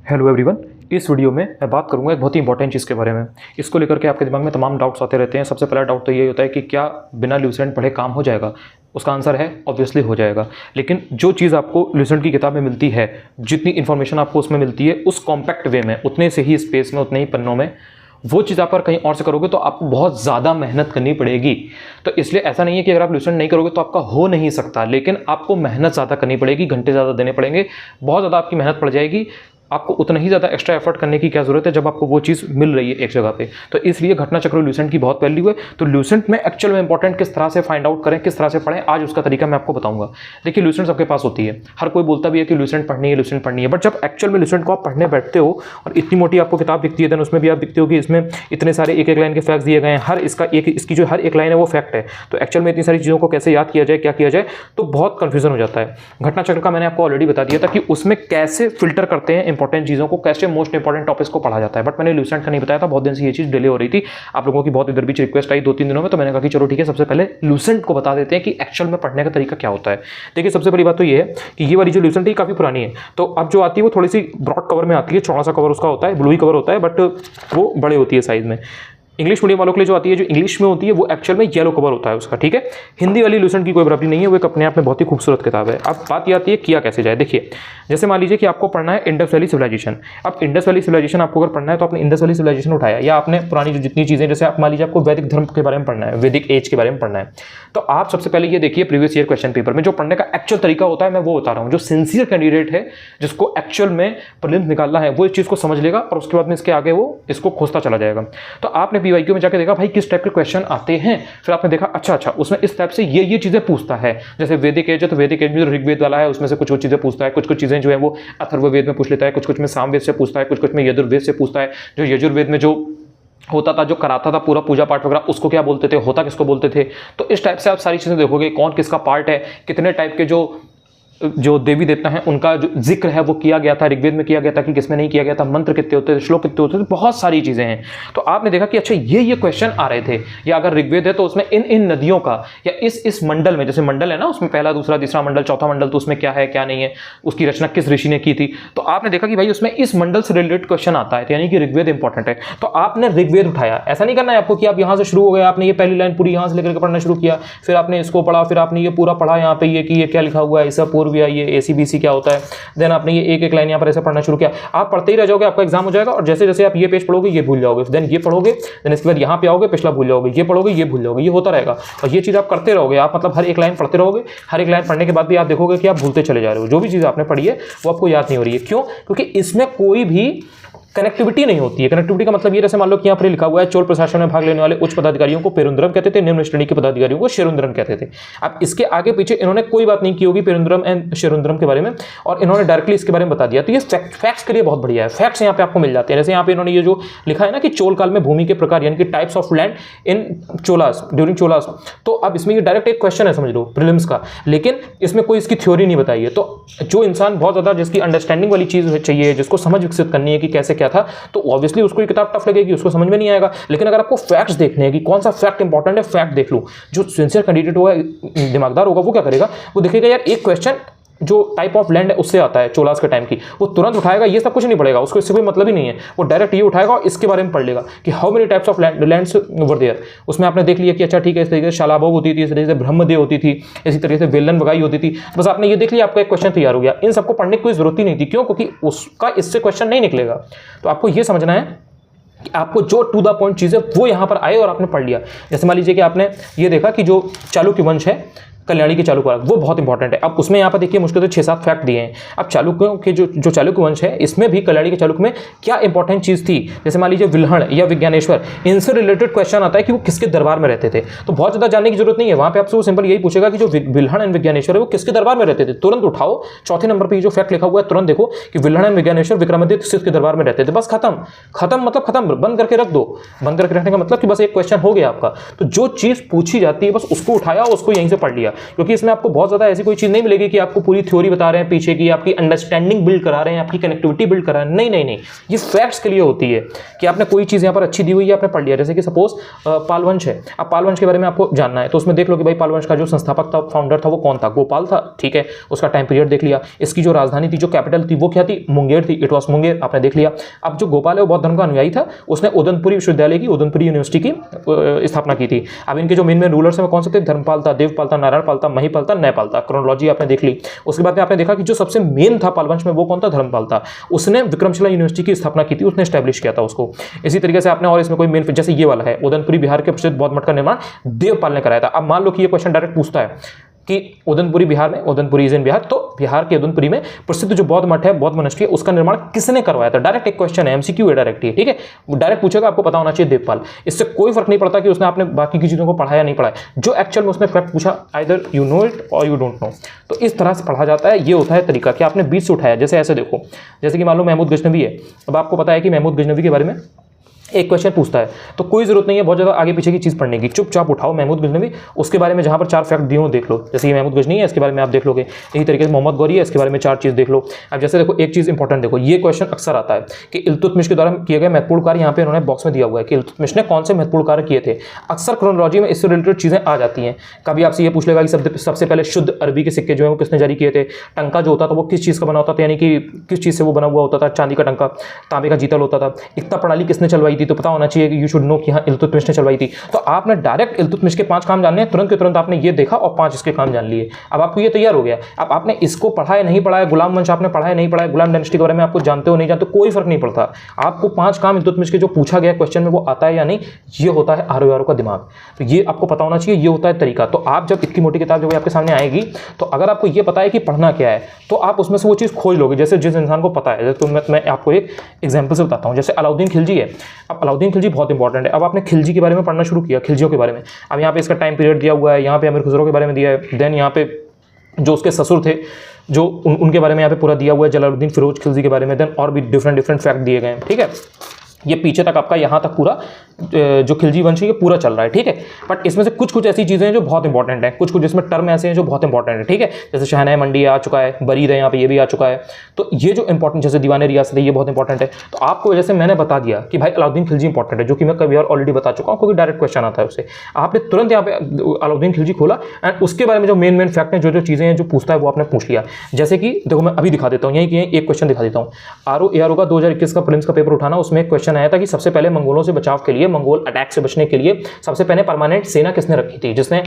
Hello everyone, इस video में मैं बात करूंगा एक बहुत ही इंपॉर्टेंट चीज़ के बारे में। इसको लेकर के आपके दिमाग में तमाम डाउट्स आते रहते हैं। सबसे पहला डाउट तो ये होता है कि क्या बिना ल्यूसेंट पढ़े काम हो जाएगा। उसका आंसर है ऑब्वियसली हो जाएगा, लेकिन जो चीज़ आपको ल्यूसेंट की किताब में मिलती है, जितनी इन्फॉर्मेशन आपको उसमें मिलती है उस कॉम्पैक्ट वे में, उतने से ही स्पेस में, उतने ही पन्नों में, वो चीज़ आप अगर कहीं और से करोगे तो आपको बहुत ज़्यादा मेहनत करनी पड़ेगी। तो इसलिए ऐसा नहीं है कि अगर आप ल्यूसेंट नहीं करोगे तो आपका हो नहीं सकता, लेकिन आपको मेहनत ज़्यादा करनी पड़ेगी, घंटे ज़्यादा देने पड़ेंगे, बहुत ज़्यादा आपकी मेहनत पड़ जाएगी। आपको उतना ही ज़्यादा एक्स्ट्रा एफर्ट करने की क्या ज़रूरत है जब आपको वो चीज़ मिल रही है एक जगह पे। तो इसलिए घटना चक्र ल्यूसेंट की बहुत वैल्यू है। तो ल्यूसेंट में एक्चुअल में इंपॉर्टेंट किस तरह से फाइंड आउट करें, किस तरह से पढ़ें, आज उसका तरीका मैं आपको बताऊंगा। देखिए, ल्यूसेंट सबके पास होती है, हर कोई बोलता भी है कि ल्यूसेंट पढ़नी है, ल्यूसेंट पढ़नी है, बट जब एक्चुअल में ल्यूसेंट को आप पढ़ने बैठते हो और इतनी मोटी आपको किताब दिखती है, देन उसमें भी आप दिखते हो कि इसमें इतने सारे एक एक लाइन के फैक्ट्स दिए गए हैं, हर इसकी जो हर एक लाइन है वो फैक्ट है। तो एक्चुअल में इतनी सारी चीज़ों को कैसे याद किया जाए, क्या किया जाए, तो बहुत कन्फ्यूजन हो जाता है। घटना चक्र का मैंने आपको ऑलरेडी बता दिया था कि उसमें कैसे फिल्टर करते हैं इंपॉर्टेंट चीज़ों को, कैसे मोस्ट इंपॉर्टेंट टॉपिक्स को पढ़ा जाता है। बट मैंने ल्यूसेंट का नहीं बताया था, बहुत दिन से ये चीज़ डिले हो रही थी, आप लोगों की बहुत इधर बीच रिक्वेस्ट आई 2-3 दिनों में। तो मैंने कहा कि चलो ठीक है, सबसे पहले ल्यूसेंट को बता देते हैं कि एक्चुअल में पढ़ने का तरीका क्या होता है। देखिए, सबसे बड़ी बात तो ये है कि ये वाली जो ल्यूसेंट है काफ़ी पुरानी है, तो अब जो आती है वो थोड़ी सी ब्रॉड कवर में आती है, चौड़ा सा कवर उसका होता है, ब्लू ही कवर होता है, बट वो बड़े होती है साइज में। इंग्लिश मीडियम वालों के लिए जो आती है, जो इंग्लिश में होती है, वो एक्चुअल में येलो कवर होता है उसका, ठीक है। हिंदी वाली ल्यूसेंट की कोई बराबरी नहीं है, वो एक अपने आप में बहुत ही खूबसूरत किताब है। अब बात ये आती है किया कैसे जाए। देखिए, जैसे मान लीजिए कि आपको पढ़ना है इंडस वैली सिविलाइजेशन। अब इंडस वैली सिविलाइजेशन आपको अगर पढ़ना है तो आपने इंडस वैली सिविलाइजेशन उठाया, या आपने पुरानी जो जितनी चीज़ें, जैसे आप मान लीजिए आपको वैदिक धर्म के बारे में पढ़ना है, वैदिक एज के बारे में पढ़ना है, तो आप सबसे पहले ये देखिए प्रीवियस ईयर क्वेश्चन पेपर में जो पढ़ने का एक्चुअल तरीका होता है, मैं वो बता रहा हूँ। जो सिंसियर कैंडिडेट है, जिसको एक्चुअल में प्रीलिम्स निकालना है, वो इस चीज़ को समझ लेगा और उसके बाद में इसके आगे वो इसको खोजता चला जाएगा। तो आपने पीवाईक्यू में जाकर देखा भाई किस टाइप के क्वेश्चन आते हैं, फिर आपने देखा अच्छा उसमें इस टाइप से ये चीजें पूछता है। जैसे वैदिक एज है तो वैदिक एज में जो ऋग्वेद वाला है उसमें से कुछ चीजें पूछता है, कुछ चीजें जो है वो अथर्ववेद में पूछ लेता है, कुछ में सामवेद से पूछता है, कुछ में यजुर्वेद से पूछता है। जो यजुर्वेद में जो होता था, जो कराता था पूरा पूजा पाठ वगैरह, उसको क्या बोलते थे, होता किसको बोलते थे। तो इस टाइप से आप सारी चीजें देखोगे, कौन किसका पार्ट है, कितने टाइप के जो देवी देवता हैं उनका जो जिक्र है वो किया गया था, ऋग्वेद में किया गया था कि किसमें नहीं किया गया था, मंत्र कितने होते थे, श्लोक कितने होते थे, बहुत सारी चीजें हैं। तो आपने देखा कि अच्छा ये क्वेश्चन आ रहे थे, या अगर ऋग्वेद है तो उसमें इन नदियों का, या इस मंडल में, जैसे मंडल है ना, उसमें पहला दूसरा तीसरा मंडल चौथा मंडल, तो उसमें क्या है क्या नहीं है, उसकी रचना किस ऋषि ने की थी। तो आपने देखा कि भाई उसमें इस मंडल से रिलेटेड क्वेश्चन आता है, यानी कि ऋग्वेद इंपॉर्टेंट है। तो आपने ऋग्वेद उठाया, ऐसा नहीं करना है आपको कि आप यहाँ से शुरू हो गए, आपने ये पहली लाइन पूरी यहाँ से लेकर के पढ़ना शुरू किया, फिर आपने इसको पढ़ा, फिर आपने ये पूरा पढ़ा यहाँ पे ये कि ये क्या लिखा हुआ है, इसका पूर्व या ये एसीबीसी क्या होता है, देन आपने ये एक लाइन यहाँ पर ऐसे पढ़ना शुरू किया। आप पढ़ते ही रह जाओगे, आपका एग्जाम हो जाएगा, और जैसे जैसे आप ये पेज पढ़ोगे ये भूल जाओगे, देन ये पढ़ोगे, देन इसके बाद यहाँ पे आओगे पिछला भूल जाओगे, ये पढ़ोगे ये भूल जाओगे, ये होता रहेगा। और ये चीज़ आप करते रहोगे, आप मतलब हर एक लाइन पढ़ते रहोगे, हर एक लाइन पढ़ने के बाद भी आप देखोगे कि आप भूलते चले जा रहे हो, जो भी चीज़ आपने पढ़ी है वो आपको याद नहीं हो रही है। क्यों? क्योंकि इसमें कोई भी कनेक्टिविटी नहीं होती है। कनेक्टिविटी का मतलब ये, जैसे मान लो कि यहाँ पर लिखा हुआ है चोल प्रशासन में भाग लेने वाले उच्च पदाधिकारियों को पेरुंद्रम कहते थे, निम्न श्रेणी के पदाधिकारियों को शेरुंद्रम कहते थे। अब इसके आगे पीछे इन्होंने कोई बात नहीं की होगी पेरुंद्रम एंड शेरुंद्रम के बारे में, और इन्होंने डायरेक्टली इसके बारे में बता दिया। तो ये फैक्ट्स के लिए बहुत बढ़िया है, फैक्ट्स यहाँ पे आपको मिल जाते हैं। जैसे यहाँ पे इन्होंने ये जो लिखा है ना कि चोल काल में भूमि के प्रकार, यानी कि types of land in Cholas during Cholas, तो अब इसमें ये डायरेक्ट एक क्वेश्चन है, समझ लो, प्रीलिम्स का, लेकिन इसमें कोई इसकी थ्योरी नहीं बताई है। तो जो इंसान बहुत ज्यादा जिसकी अंडरस्टैंडिंग वाली चीज चाहिए, जिसको समझ विकसित करनी है कि कैसे क्या था, तो ऑब्वियसली उसको ये किताब टफ लगेगी, उसको समझ में नहीं आएगा। लेकिन अगर आपको फैक्ट्स देखने हैं कि कौन सा फैक्ट इंपॉर्टेंट है, फैक्ट देख लो। जो सिंसियर कैंडिडेट होगा, दिमागदार होगा, वो क्या करेगा, वो देखेगा यार एक क्वेश्चन जो टाइप ऑफ लैंड है उससे आता है चोलास के टाइम की, वो तुरंत उठाएगा, ये सब कुछ नहीं पड़ेगा, उसको इससे कोई मतलब ही नहीं है, वो डायरेक्ट ये उठाएगा और इसके बारे में पढ़ लेगा कि how many types of lands were there. उसमें आपने देख लिया कि अच्छा ठीक है, इस तरीके से शालाभोग होती थी, इस तरीके से ब्रह्मदेव होती थी, इसी तरीके से वेलन वगाई होती थी। बस आपने ये देख लिया, आपका एक क्वेश्चन तैयार हो गया। इन सबको पढ़ने की कोई जरूरत ही नहीं थी। क्यों? क्योंकि उसका इससे क्वेश्चन नहीं निकलेगा। तो आपको ये समझना है कि आपको जो टू द पॉइंट चीज़ है वो यहाँ पर आए और आपने पढ़ लिया। जैसे मान लीजिए कि आपने ये देखा कि जो चालुक्य वंश है, कल्याणी के चालुक्य, वो बहुत इंपॉर्टेंट है। अब उसमें यहाँ पर देखिए मुश्किल से 6-7 फैक्ट दिए हैं। अब चालुक्यों के जो चालुक्य वंश है, इसमें भी कल्याणी के चालुक्य में क्या इंपॉर्टेंट चीज़ थी, जैसे मान लीजिए विल्हण या विज्ञानेश्वर, इनसे रिलेटेड क्वेश्चन आता है कि वो किसके दरबार में रहते थे। तो बहुत ज़्यादा जानने की जरूरत नहीं है, वहाँ पे आपसे वो सिंपल यही पूछेगा कि जो विल्हण एंड विज्ञानेश्वर है वो किसके दरबार में रहते थे। तुरंत उठाओ, चौथे नंबर पर जो फैक्ट लिखा हुआ है तुरंत देखो कि विल्हण एंड विज्ञानेश्वर विक्रमादित्य के दरबार में रहते थे। बस खत्म मतलब खत्म, बंद करके रख दो। बंद करके रखने का मतलब कि बस एक क्वेश्चन हो गया आपका। तो जो चीज़ पूछी जाती है बस उसको उठाया और उसको यहीं से पढ़ लिया। क्योंकि इसमें आपको बहुत ज़्यादा ऐसी कोई चीज़ नहीं मिलेगी कि आपको पूरी थ्योरी बता रहे हैं पीछे की, आपकी अंडरस्टैंडिंग बिल्ड करा रहे हैं, आपकी कनेक्टिविटी बिल्ड करा रहे हैं। नहीं नहीं नहीं, ये फैक्ट्स के लिए होती है कि आपने कोई चीज़ यहाँ पर अच्छी दी हुई है, आपने पढ़ लिया। जैसे कि सपोज पाल वंश है, अब पाल वंश के बारे में आपको जानना है तो उसमें देख लो कि भाई पाल वंश का जो संस्थापक था, फाउंडर था, वो कौन था? गोपाल था, ठीक है, उसका टाइम पीरियड देख लिया। इसकी जो राजधानी थी, जो कैपिटल थी, वो क्या थी? मुंगेर थी, इट वॉज मुंगेर, आपने देख लिया। अब जो गोपाल है वो बौद्ध धर्म का अनुयायी था, उसने उदयपुरी विश्वविद्यालय की, उदयपुरी यूनिवर्सिटी की स्थापना की थी। अब इनके जो मेन रूलर्स हैं वो कौन से थे? धर्मपाल था, देवपाल था, नारायणपाल था, महिपाल था, न्यायपाल था। क्रोनोलॉजी आपने देख ली। उसके बाद में आपने देखा कि जो सबसे मेन था पालवंश में वो कौन था? धर्मपाल था। उसने विक्रमशिला यूनिवर्सिटी की स्थापना की थी, उसने स्टैब्लिश किया था उसको। इसी तरीके से आपने और इसमें कोई मेन, जैसे ये वाला है, उदयपुरी बिहार के प्रसिद्ध बौद्ध मठ का निर्माण देवपाल ने कराया था। अब मान लो कि ये क्वेश्चन डायरेक्ट पूछता है कि उदयपुरी बिहार में, उदयपुरी इज इन बिहार, तो बिहार के उदयपुरी में प्रसिद्ध जो बौद्ध मठ है, बौद्ध मोनेस्ट्री है, उसका निर्माण किसने करवाया था? डायरेक्ट एक क्वेश्चन है, एमसीक्यू है डायरेक्ट, ठीक है, डायरेक्ट पूछेगा, आपको पता होना चाहिए देवपाल। इससे कोई फर्क नहीं पड़ता कि उसने आपने बाकी की चीज़ों को पढ़ा या नहीं पढ़ा है, जो एक्चुअल में उसने फैक्ट पूछा, आइदर यू नो इट और यू डोंट नो। तो इस तरह से पढ़ा जाता है। ये होता है तरीका कि आपने बीच से उठाया। जैसे ऐसे देखो, जैसे कि मान लो महमूद गजनवी है। अब आपको पता है कि महमूद गजनवी के बारे में एक क्वेश्चन पूछता है, तो कोई जरूरत नहीं है बहुत ज़्यादा आगे पीछे की चीज़ पढ़ने की, चुपचाप उठाओ महमूद गजनवी, उसके बारे में जहाँ पर 4 फैक्ट दिए हो देख लो। जैसे ये महमूद गजनी है, इसके बारे में आप देख लोगे। यही तरीके से मोहम्मद गौरी है, इसके बारे में 4 चीज़ देख लो। अब जैसे देखो, एक चीज़ इंपॉर्टेंट देखो, ये क्वेश्चन अक्सर आता है कि इल्तुतमिश के द्वारा किए गए महत्वपूर्ण कार्य, यहाँ पे उन्होंने बॉक्स में दिया हुआ है कि इल्तुतमिश ने कौन से महत्वपूर्ण कार्य किए थे। अक्सर क्रोनोलॉजी में इससे रिलेटेड चीज़ें आ जाती हैं। कभी आपसे ये पूछ लेगा कि सबसे पहले शुद्ध अरबी के सिक्के जो है वो किसने जारी किए थे? टंका जो होता था वो किस चीज़ का बना होता था, यानी कि किस चीज़ से वो बना हुआ होता था? चांदी का टंका, तांबे का जीतल होता था। इक्ता प्रणाली किसने चलवाई थी? तो पता होना चाहिए, यू शुड नो कि हाँ इल्तुतमिश ने चलवाई थी। तो आपने डायरेक्ट इल्तुतमिश के 5 काम जानने हैं, तुरंत के तुरंत आपने ये देखा और 5 इसके काम जान लिए। अब आपको ये तैयार हो गया। अब आपने इसको पढ़ा है नहीं पढ़ा है, गुलाम वंश आपने पढ़ा है नहीं पढ़ा है, गुलाम डायनेस्टी के बारे में आपको जानते हो नहीं जानते, कोई फर्क नहीं पड़ता। आपको 5 काम इल्तुतमिश के जो पूछा गया क्वेश्चन में वो आता है या नहीं, ये होता है आर का दिमाग। तो ये आपको पता होना चाहिए, ये होता है तरीका। तो आप जब इतनी मोटी किताब जब आपके सामने आएगी, तो अगर आपको ये पता है कि पढ़ना क्या है, तो आप उसमें से वो चीज़ खोज लोगे। जैसे जिस इंसान को पता है, जैसे तो मैं आपको एक एग्जाम्पल से बताता हूँ। जैसे अलाउद्दीन खिलजी है। अब अलाउद्दीन खिलजी बहुत इंपॉर्टेंट है। अब आपने खिलजी के बारे में पढ़ना शुरू किया, खिलजियों के बारे में। अब यहाँ पे इसका टाइम पीरियड दिया हुआ है, यहाँ पे अमीर खुसरो के बारे में दिया है, देन यहाँ पे जो उसके ससुर थे, जो उनके बारे में यहाँ पे पूरा दिया हुआ है, जलालुद्दीन फिरोज खिलजी के बारे में, देन और भी डिफरेंट फैक्ट दिए गए हैं, ठीक है। ये पीछे तक आपका यहाँ तक पूरा जो खिलजी वंश है ये पूरा चल रहा है, ठीक है। बट इसमें से कुछ ऐसी चीज़ें हैं जो बहुत इंपॉर्टेंट हैं, कुछ इसमें टर्म ऐसे हैं जो बहुत इंपॉर्टेंट है, ठीक है। जैसे शहनाई मंडी आ चुका है, बरीद है यहाँ पे, ये भी आ चुका है। तो ये जो इंपॉर्टेंट, जैसे दीवाने रियासत है, ये बहुत इंपॉर्टेंट है। तो आपको जैसे मैंने बता दिया कि भाई अलाउद्दीन खिलजी इंपॉर्टेंट है, जो कि मैं कभी और ऑलरेडी बता चुका हूँ, क्योंकि डायरेक्ट क्वेश्चन आता है उससे। आपने तुरंत यहाँ पे अलाउद्दीन खिलजी खोला एंड उसके बारे में जो मेन फैक्ट है, जो चीज़ें हैं जो पूछता है वो आपने पूछ लिया। जैसे कि देखो मैं अभी दिखा देता हूँ, यहीं एक क्वेश्चन दिखा देता हूँ। ARO का 2021 का प्रीलिम्स का पेपर उठाना, उसमें एक क्वेश्चन आया था कि सबसे पहले मंगोलों से बचाव के लिए, मंगोल अटैक से बचने के लिए सबसे पहले परमानेंट सेना किसने रखी थी? जिसने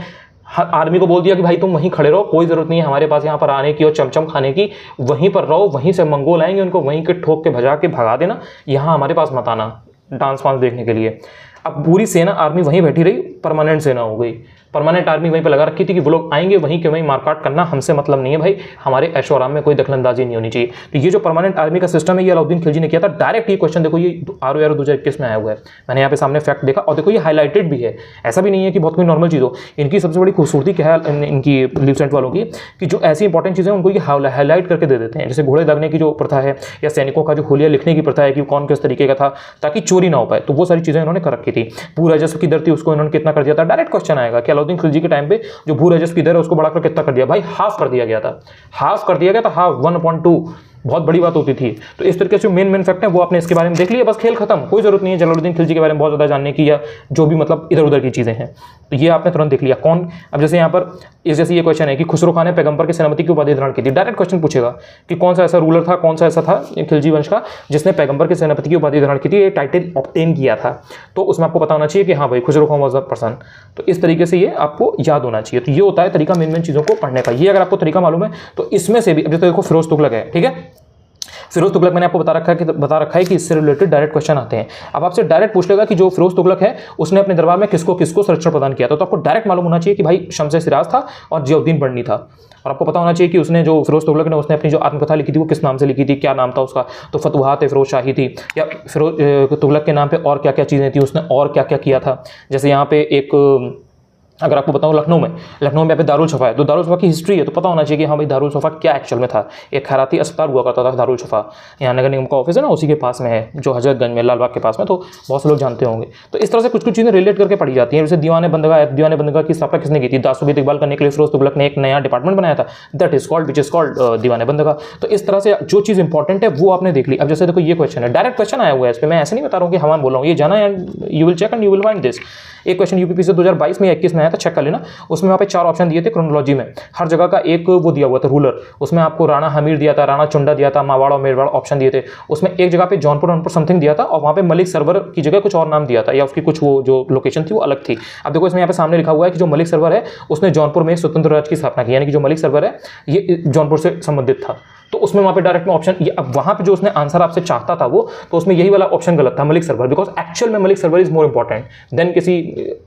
आर्मी को बोल दिया कि भाई तुम वहीं खड़े रहो, कोई जरूरत नहीं है हमारे पास यहाँ पर आने की और चमचम खाने की, वहीं पर रहो, वहीं से मंगोल आएंगे, उनको वहीं के ठोक के भगा देना, यहाँ हमारे पास मत आना डांस वांस देखने के लिए। अब पूरी सेना आर्मी वहीं बैठी रही, परमानेंट सेना हो गई, परमानेंट आर्मी वहीं पर लगा रखी थी कि वो लोग आएंगे वहीं के वहीं मारकाट करना, हमसे मतलब नहीं है भाई, हमारे ऐशो आराम में कोई दखलंदाजी नहीं होनी चाहिए। तो ये जो परमानेंट आर्मी का सिस्टम है, ये अलाउद्दीन खिलजी ने किया था। डायरेक्ट ये क्वेश्चन देखो, ये ARO 2021 में आया हुआ है, मैंने यहाँ पे सामने फैक्ट देखा और देखो ये हाईलाइटेड भी है। ऐसा भी नहीं है कि बहुत कोई नॉर्मल चीज़ हो। इनकी सबसे बड़ी खूबसूरती क्या है इनकी ल्यूसेंट वालों की, कि जो ऐसी इंपॉर्टेंट चीज़ें उनको ये हाईलाइट करके दे देते हैं। जैसे घोड़े दागने की जो प्रथा है, या सैनिकों का जो होलिया लिखने की प्रथा है कि कौन किस तरीके का था, ताकि चोरी ना हो पाए, तो वो सारी चीज़ें इन्होंने कर रखी थी। भू राजस्व की दर थी, उसको इन्होंने कितना कर दिया था? डायरेक्ट क्वेश्चन आएगा कि अलाउद्दीन खिलजी के टाइम पे जो भू राजस्व की दर है उसको बढ़ाकर कितना कर दिया? भाई हाफ कर दिया गया था, हाफ कर दिया गया था, हाफ 1/2, बहुत बड़ी बात होती थी। तो इस तरीके से मेन फैक्ट है वो आपने इसके बारे में देख लिया, बस खेल खत्म, कोई जरूरत नहीं है जलालुद्दीन खिलजी के बारे में बहुत ज़्यादा जानने की, या जो भी मतलब इधर उधर की चीज़ें हैं, तो ये आपने तुरंत देख लिया। कौन, अब जैसे यहाँ पर जैसे ये क्वेश्चन है कि खुसरो खान ने पैगंबर के सेनापति की उपाधि धारण की थी, डायरेक्ट क्वेश्चन पूछेगा कि कौन सा ऐसा रूलर था, कौन सा ऐसा था खिलजी वंश का जिसने पैगंबर के सेनापति की उपाधि धारण की थी, ये टाइटल ऑब्टेन किया था। तो उसमें आपको पता होना चाहिए कि हाँ भाई Khusro Khan was the person. तो इस तरीके से ये आपको याद होना चाहिए। तो ये होता है तरीका मेन चीज़ों को पढ़ने का। ये अगर आपको तरीका मालूम है तो इसमें से भी, अब जैसे देखो फिरोज तुगलक है, ठीक है, फिरोज तुगलक मैंने आपको बता रखा है कि इससे रिलेटेड डायरेक्ट क्वेश्चन आते हैं। अब आपसे डायरेक्ट पूछ लेगा कि जो फिरोज तुगलक है उसने अपने दरबार में किसको संरक्षण प्रदान किया था, तो आपको डायरेक्ट मालूम होना चाहिए कि भाई शमसे सिराज था और जियाउद्दीन बर्नी था। और आपको पता होना चाहिए कि उसने जो फिरोज तुगलक ने उसने अपनी जो आत्मकथा लिखी थी वो किस नाम से लिखी थी, क्या नाम था उसका? तो फतुहात फिरोज शाही थी। या फिरोज तुगलक के नाम पे और क्या क्या चीज़ें थी, उसने और क्या क्या किया था। जैसे यहाँ पे एक अगर आपको बताऊं लखनऊ में यहाँ पे दारुल शफा है, तो दारुल शफा की हिस्ट्री है तो पता होना चाहिए कि हाँ भाई दारुल शफा क्या एक्चुअल में था। एक खैराती अस्पताल हुआ करता था दारुल शफा, यहाँ नगर निगम का ऑफिस है ना उसी के पास में है, जो हजरतगंज में लालबाग के पास में, तो बहुत से लोग जानते होंगे। तो इस तरह से कुछ कुछ चीज़ें रिलेट करके पढ़ी जाती हैं। जैसे दीवाने बंदगा की स्थापना किसने की थी? दासुबीद इकबाल करने के लिए फिरोज तुगलक ने एक नया डिपार्टमेंट बनाया था, that is called, which is called दीवाने बंदगा। तो इस तरह से जो चीज़ इंपॉर्टेंट है वो आपने देख ली। अब जैसे देखो ये क्वेश्चन है, डायरेक्ट क्वेश्चन आया हुआ है इस पर, मैं ऐसे नहीं बता रहा हूँ कि हम बोल रहा हूँ, ये जाना and you will check and you will find this. एक क्वेश्चन यूपीपी से 2022 में 21 में आया था, चेक कर लेना। उसमें वहाँ पे 4 ऑप्शन दिए थे क्रोनोलॉजी में, हर जगह का एक वो दिया हुआ था रूलर। उसमें आपको राणा हमीर दिया था, राणा चुंडा दिया था, मावाड़ और मेरवाड़ ऑप्शन दिए थे। उसमें एक जगह पे जौनपुर समथिंग दिया था और वहाँ पे मलिक सरवर की जगह कुछ और नाम दिया था, या उसकी कुछ वो जो लोकेशन थी वो अलग थी। अब देखो इसमें यहाँ पे सामने लिखा हुआ है कि जो मलिक सरवर है उसने जौनपुर में एक स्वतंत्र राज्य की स्थापना की, यानी कि जो मलिक सरवर है ये जौनपुर से संबंधित था। तो उसमें वहाँ पे डायरेक्ट में ऑप्शन, अब वहाँ पे जो उसने आंसर आपसे चाहता था वो, तो उसमें यही वाला ऑप्शन गलत था, मलिक सरवर, बिकॉज एक्चुअल में Malik Sarwar is more important than किसी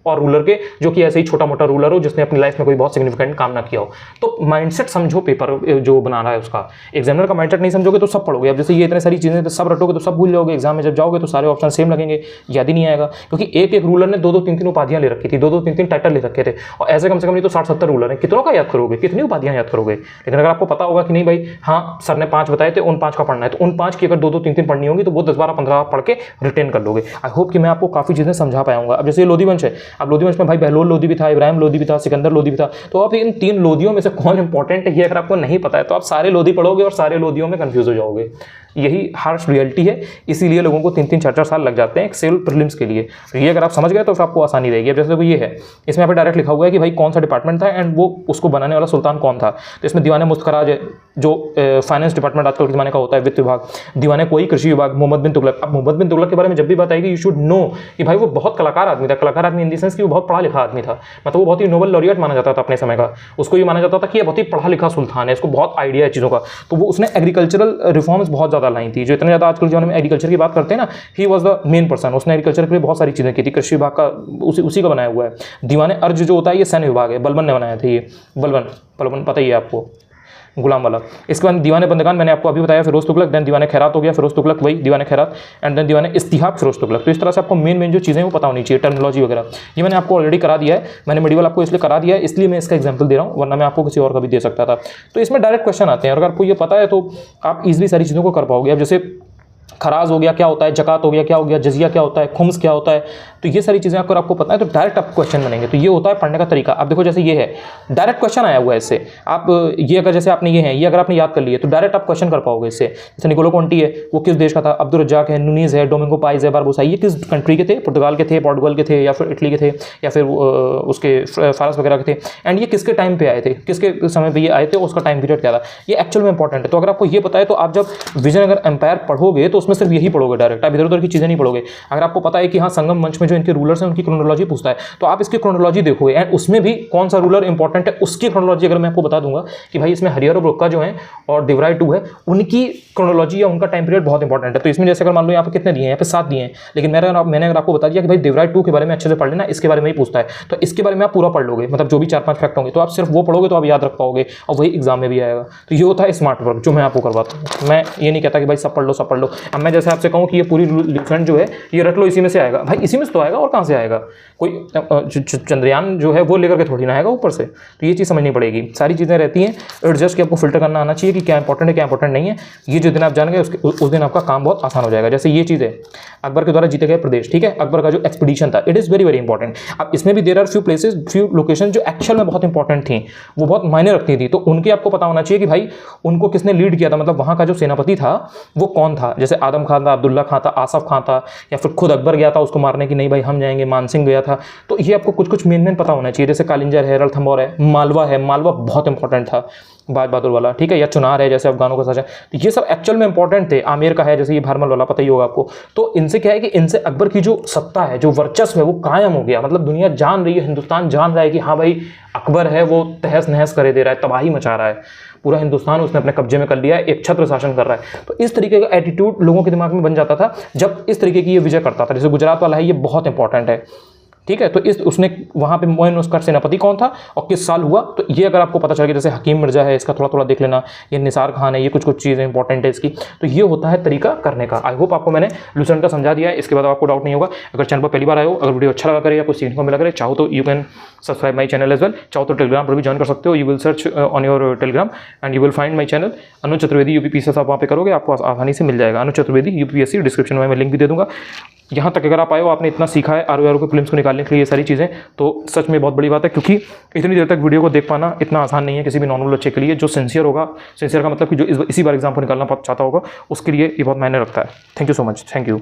और रूलर के जो कि ऐसे ही छोटा मोटा रूलर हो जिसने अपनी लाइफ में कोई बहुत सिग्निफिकेंट काम ना किया हो। तो माइंडसेट समझो, पेपर जो बना रहा है उसका, एग्जामिनर का माइंडसेट नहीं समझोगे तो सब पढ़ोगे। अब जैसे ये इतने सारी चीजें तो सब रटोगे तो सब भूल जाओगे, एग्जाम में जब जाओगे तो सारे ऑप्शन सेम लगेंगे, याद ही नहीं आएगा। क्योंकि एक एक रूलर ने 2-2 3-3 उपाधियां ले रखी थी, 2-2 3-3 टाइटल ले रखे थे, और ऐसे कम से कम नहीं तो 60-70 रूलर है, कितनों का याद करोगे, कितनी उपाधियां याद करोगे। लेकिन अगर आपको पता होगा कि नहीं भाई हाँ सर ने 5 बताए थे, उन 5 का पढ़ना है, तो उन 5 की अगर 2-2 3-3 पढ़नी होगी तो वो 10-12-15 पढ़ के रिटेन कर लोगे। आई होप कि मैं आपको काफी चीजें समझा पाऊंगा। अब जैसे लोधी वंश है, अब लोधी वंश में भाई बहलोल लोधी भी था, इब्राहिम लोधी भी था, सिकंदर लोधी भी था। तो आप इन 3 लोधियों में से कौन इंपॉर्टेंट है ये अगर आपको नहीं पता है तो आप सारे लोधी पढ़ोगे और सारे लोधियों में कंफ्यूज हो जाओगे। यही हार्श रियलिटी है, इसीलिए लोगों को 3-3 4-4 साल लग जाते हैं एक सिविल प्रीलिम्स के लिए। तो ये अगर आप समझ गए तो फिर आपको आसानी रहेगी। अब जैसे देखो ये है, इसमें यहाँ पे डायरेक्ट लिखा हुआ है कि भाई कौन सा डिपार्टमेंट था एंड वो उसको बनाने वाला सुल्तान कौन था। तो इसमें दीवाने मुस्तखराज है जो फाइनेंस डिपार्टमेंट आजकल के जमाने का होता है, वित्त विभाग। दीवाने कोई कृषि विभाग, मोहम्मद बिन तुगलक। अब मोहम्मद बिन तुगलक के बारे में जब भी बात आएगी यू शुड नो कि भाई वो बहुत कलाकार आदमी था। कलाकार आदमी इन दी सेंस कि वो बहुत पढ़ा लिखा आदमी था, मतलब वो बहुत ही नोबल लॉरियट माना जाता था अपने समय का। उसको ये माना जाता था कि ये बहुत ही पढ़ा लिखा सुल्तान है, इसको बहुत आइडिया है चीज़ों का। तो वो उसने एग्रीकल्चरल रिफॉर्म्स बहुत ज़्यादा लाई थी, जो इतने ज़्यादा आजकल जमाने में एग्रीकल्चर की बात करते हैं ना, he was the main person. उसने एग्रीकल्चर के लिए बहुत सारी चीज़ें की थी, कृषि विभाग का उसी का बनाया हुआ है। दीवाने अर्ज जो होता है ये सैन्य विभाग है, बलबन ने बनाया था ये, बलबन पता ही है आपको, गुलाम वाला। इसके बाद दीवाने बंदगान मैंने आपको अभी बताया, फिरोज तुगलक, देन दीवाने खैरात हो गया, फिरोज तुगलक वही दीवाने खैरात, एंड देन दीवाने इस्तिहाक फिरोज तुगलक। तो इस तरह से आपको मेन जो चीज़ें वो पता होनी चाहिए, टर्मिनोलॉजी वगैरह। ये मैंने आपको ऑलरेडी करा दिया है, मैंने मेडिवल आपको इसलिए करा दिया है, इसलिए मैं इसका एग्जाम्पल दे रहा हूँ, वरना मैं आपको किसी और का भी दे सकता था। तो इसमें डायरेक्ट क्वेश्चन आते हैं, अगर आपको ये पता है तो आप ईजिली सारी चीज़ों को कर पाओगे। अब जैसे खराज हो गया क्या होता है, जकात हो गया क्या हो गया, जजिया क्या होता है, खुम्स क्या होता है, तो ये सारी चीज़ें अगर आपको पता है तो डायरेक्ट आप क्वेश्चन बनेंगे। तो ये होता है पढ़ने का तरीका। अब देखो जैसे ये है, डायरेक्ट क्वेश्चन आया हुआ है इससे, आप ये अगर जैसे आपने ये अगर आपने याद कर लिए तो डायरेक्ट आप क्वेश्चन कर पाओगे इससे। जैसे निकोलो कॉन्टी है वो किस देश का था, अब्दुल रज्जाक है, नुनीज है, डोमिंगो पाइज है, बारबोसा, ये किस कंट्री के थे, पुर्तगाल के थे, पोर्टुगल के थे, या फिर इटली के थे, या फिर उसके फारस वगैरह के थे, एंड ये किसके टाइम पे आए थे, किसके समय पर ये आए थे, उसका टाइम पीरियड क्या था, ये एक्चुअल में इंपॉर्टेंट है। तो अगर आपको ये पता है तो आप जब विजयनगर एम्पायर पढ़ोगे तो उसमें सिर्फ यही पढ़ोगे डायरेक्ट, आप इधर उधर की चीजें नहीं पढ़ोगे। अगर आपको पता है कि हाँ संगम मंच में जो इनके रूलर्स हैं उनकी क्रोनोलॉजी पूछता है तो आप इसकी क्रोनोलॉजी देखोगे, एंड उसमें भी कौन सा रूलर इंपॉर्टेंट है उसकी क्रोनोलॉजी अगर मैं आपको बता दूंगा कि भाई इसमें हरिहर और रोक्का जो है और देवराय 2 है उनकी क्रोनोलॉजी या उनका टाइम पीरियड बहुत इंपॉर्टेंट है। तो इसमें जैसे अगर मान लो यहाँ पे कितने दिए हैं, यहाँ पे 7 दिए हैं, लेकिन मैंने अगर आपको बता दिया कि भाई देवराय 2 के बारे में अच्छे से पढ़ लेना, इसके बारे में ही पूछता है, तो इसके बारे में आप पूरा पढ़ लोगे, मतलब जो भी 4-5 फैक्ट होंगे तो आप सिर्फ वो पढ़ोगे तो आप याद रख पाओगे और वही एग्जाम में भी आएगा। तो ये होता है स्मार्ट वर्क जो मैं आपको करवाता हूँ। मैं ये नहीं कहता कि भाई सब पढ़ लो। अब मैं जैसे आपसे कहूँ कि ये पूरी ल्यूसेंट जो है ये रट लो, इसी में से आएगा, भाई इसी में से तो आएगा और कहाँ से आएगा, कोई चंद्रयान जो है वो लेकर के थोड़ी ना आएगा ऊपर से। तो ये चीज़ समझनी पड़ेगी, सारी चीज़ें रहती हैं, एडजस्ट कि आपको फिल्टर करना आना चाहिए कि क्या इंपॉर्टेंट है क्या इंपॉर्टेंट नहीं है। ये जो दिन आप जान गए उस दिन आपका काम बहुत आसान हो जाएगा। जैसे ये चीज़ है अकबर के द्वारा जीते गए प्रदेश, ठीक है, अकबर का जो एक्सपीडिशन था it is very very important. अब इसमें भी there are few places, few location जो एक्चुअल में बहुत इंपॉर्टेंट थी, वो बहुत मायने रखती थी, तो उनके आपको पता होना चाहिए कि भाई उनको किसने लीड किया था, मतलब वहाँ का जो सेनापति था वो कौन था। जैसे आदम खान था, अब्दुल्ला खान था, आसफ खान था, या फिर खुद अकबर गया था उसको मारने की, नहीं भाई हम जाएंगे, मानसिंह गया था। तो ये आपको कुछ मेन पता होना चाहिए। जैसे कालिंजर है, रणथंभौर है, मालवा है, मालवा बहुत इंपॉर्टेंट था, बाज बहादुर वाला, ठीक है, या चुनार है जैसे अफगानों का साझा, तो ये सब एक्चुअल में इंपॉर्टेंट थे। आमेर का है जैसे ये भारमल वाला, पता ही होगा आपको। तो इनसे क्या है कि इनसे अकबर की जो सत्ता है, जो वर्चस्व है वो कायम हो गया, मतलब दुनिया जान रही है, हिंदुस्तान जान रहा है कि हाँ भाई अकबर है वो तहस नहस करे दे रहा है, तबाही मचा रहा है, पूरा हिंदुस्तान उसने अपने कब्जे में कर लिया है, एक छत्र शासन कर रहा है। तो इस तरीके का एटीट्यूड लोगों के दिमाग में बन जाता था जब इस तरीके की ये विजय करता था। जैसे गुजरात वाला है ये बहुत इंपॉर्टेंट है, ठीक है। तो इस उसने वहाँ पे मोइन उसका सेनापति कौन था और किस साल हुआ, तो ये अगर आपको पता चल गया, जैसे हकीम मिर्जा है, इसका थोड़ा थोड़ा देख लेना, ये निसार खान है, ये कुछ कुछ चीज़ें इंपॉर्टेंट है इसकी। तो ये होता है तरीका करने का। आई होप आपको मैंने लूसेंट का समझा दिया है, इसके बाद आपको डाउट नहीं होगा। अगर चैनल पर पहली बार आए हो, अगर वीडियो अच्छा लगा करे या कुछ सीखने को मिला करे, चाहो तो you can subscribe my channel as well. चाहो तो टेलीग्राम पर भी ज्वाइन कर सकते हो, you will search on your Telegram and you will find my channel Anuj Chaturvedi UPPSC। आप वहाँ पे करोगे आपको आसानी से मिल जाएगा, अनुज चतुर्वेदी UPPSC। डिस्क्रिप्शन में मैं लिंक भी दे दूंगा। यहाँ तक अगर आप आए हो, आपने इतना सीखा है ROR के प्रीलिम्स को निकालने के लिए, ये सारी चीज़ें, तो सच में बहुत बड़ी बात है, क्योंकि इतनी देर तक वीडियो को देख पाना इतना आसान नहीं है किसी भी नॉर्मल बच्चे के लिए। जो सिंसियर होगा, सिंसियर का मतलब कि जो इसी बार एग्जाम को निकालना चाहता होगा, उसके लिए ये बहुत मायने रखता है। Thank you so much. Thank you.